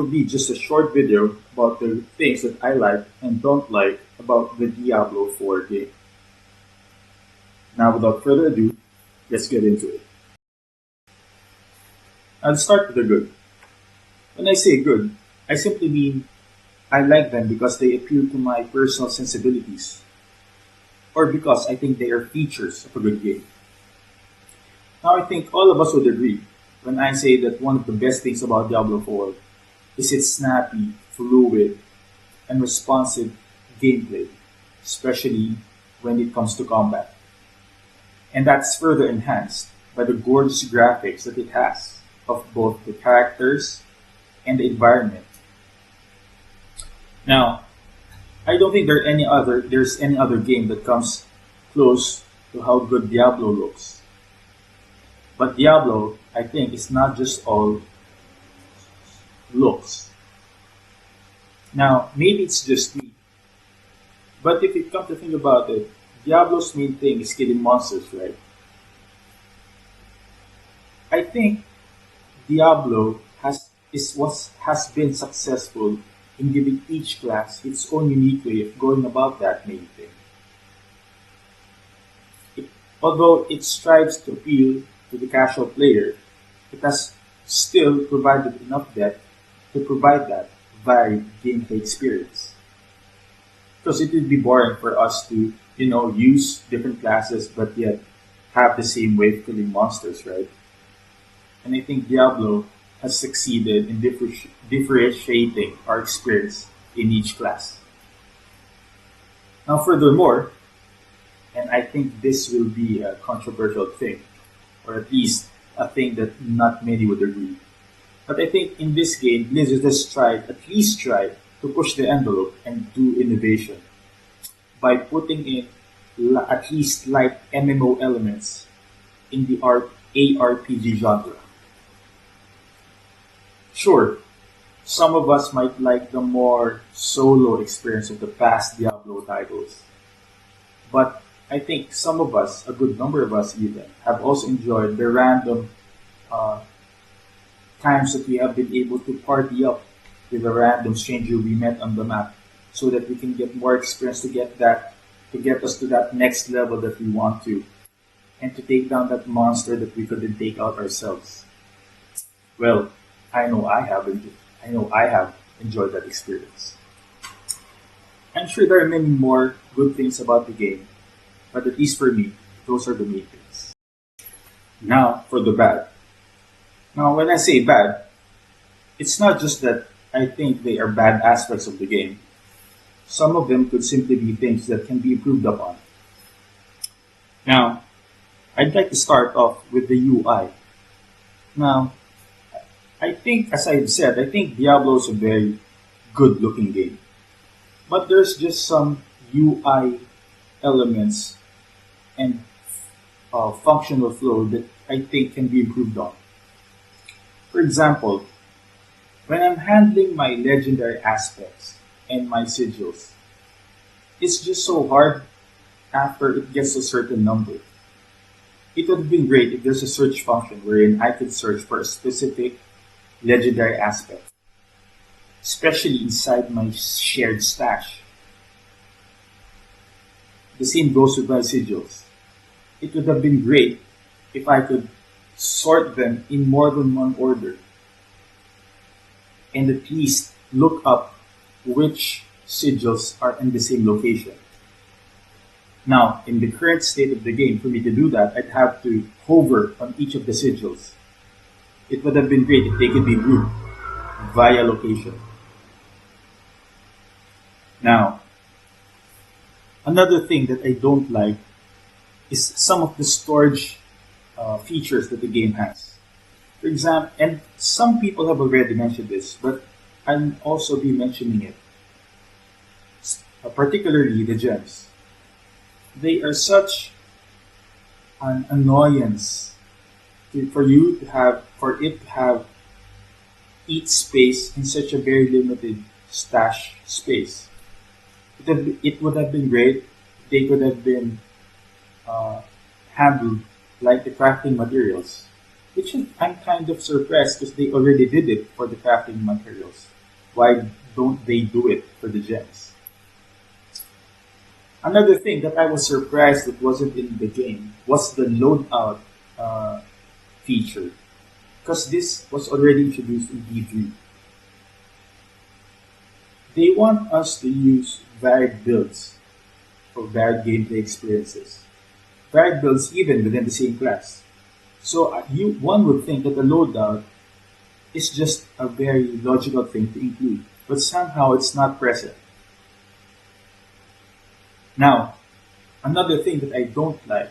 will be just a short video about the things that I like and don't like about the Diablo 4 game. Now, without further ado, let's get into it. I'll start with the good. When I say good, I simply mean I like them because they appeal to my personal sensibilities, or because I think they are features of a good game. Now, I think all of us would agree when I say that one of the best things about Diablo 4 is its snappy, fluid, and responsive gameplay, especially when it comes to combat. And that's further enhanced by the gorgeous graphics that it has of both the characters and the environment. Now, I don't think there's any other game that comes close to how good Diablo looks. But Diablo, I think, is not just all looks. Now, maybe it's just me, but if you come to think about it, Diablo's main thing is killing monsters, right? I think Diablo has been successful in giving each class its own unique way of going about that main thing. It, although it strives to appeal to the casual player, it has still provided enough depth to provide that varied gameplay experience. Because it would be boring for us to, use different classes but yet have the same way of killing monsters, right? And I think Diablo has succeeded in differentiating our experience in each class. Now, furthermore, and I think this will be a controversial thing, or at least a thing that not many would agree. But I think in this game, Blizzard has at least tried to push the envelope and do innovation by putting in at least light MMO elements in the ARPG genre. Sure, some of us might like the more solo experience of the past Diablo titles, but I think some of us, a good number of us even, have also enjoyed the random uh, times that we have been able to party up with a random stranger we met on the map so that we can get more experience to get us to that next level that we want to and to take down that monster that we couldn't take out ourselves. Well, I know I have I have enjoyed that experience. I'm sure there are many more good things about the game, but at least for me, those are the main things. Now for the bad. Now when I say bad, it's not just that I think they are bad aspects of the game. Some of them could simply be things that can be improved upon. Now, I'd like to start off with the UI. Now, I think, as I've said, I think Diablo is a very good looking game. But there's just some UI elements and functional flow that I think can be improved on. For example, when I'm handling my legendary aspects and my sigils, it's just so hard after it gets a certain number. It would have been great if there's a search function wherein I could search for a specific legendary aspect, especially inside my shared stash. The same goes with my sigils. It would have been great if I could sort them in more than one order and at least look up which sigils are in the same location. Now, in the current state of the game, for me to do that, I'd have to hover on each of the sigils. It would have been great if they could be grouped via location. Now, another thing that I don't like is some of the storage features that the game has. For example, and some people have already mentioned this, but I'll also be mentioning it, particularly the gems. They are such an annoyance for it to have each space in such a very limited stash space. It would have been great if they could have been uh, handled like the crafting materials. Which I'm kind of surprised because they already did it for the crafting materials. Why don't they do it for the gems? Another thing that I was surprised that wasn't in the game was the loadout uh, feature. Because this was already introduced in V3. They want us to use varied builds for varied gameplay experiences. Varied builds even within the same class. So one would think that the loadout is just a very logical thing to include, but somehow it's not present. Now, another thing that I don't like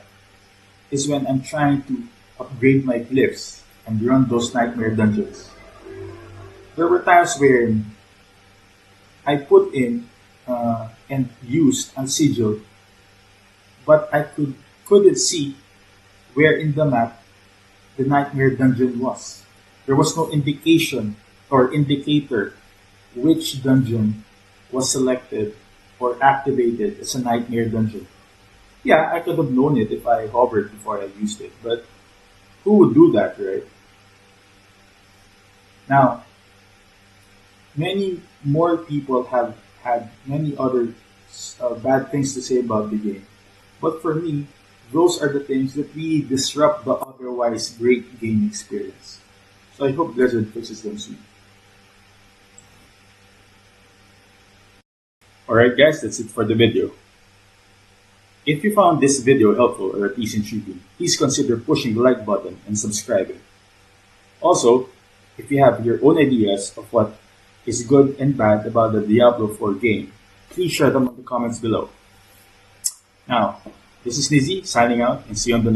is when I'm trying to upgrade my glyphs and run those nightmare dungeons. There were times where I put in and used a sigil, but couldn't see where in the map the nightmare dungeon was. There was no indication or indicator which dungeon was selected or activated as a nightmare dungeon. Yeah, I could have known it if I hovered before I used it, but who would do that, right? Now, many more people have had many other bad things to say about the game, but for me, those are the things that really disrupt the otherwise great game experience. So I hope Blizzard fixes them soon. Alright guys, that's it for the video. If you found this video helpful or at least intriguing, please consider pushing the like button and subscribing. Also, if you have your own ideas of what is good and bad about the Diablo 4 game, please share them in the comments below. Now, this is Nizzy signing out and see you on the next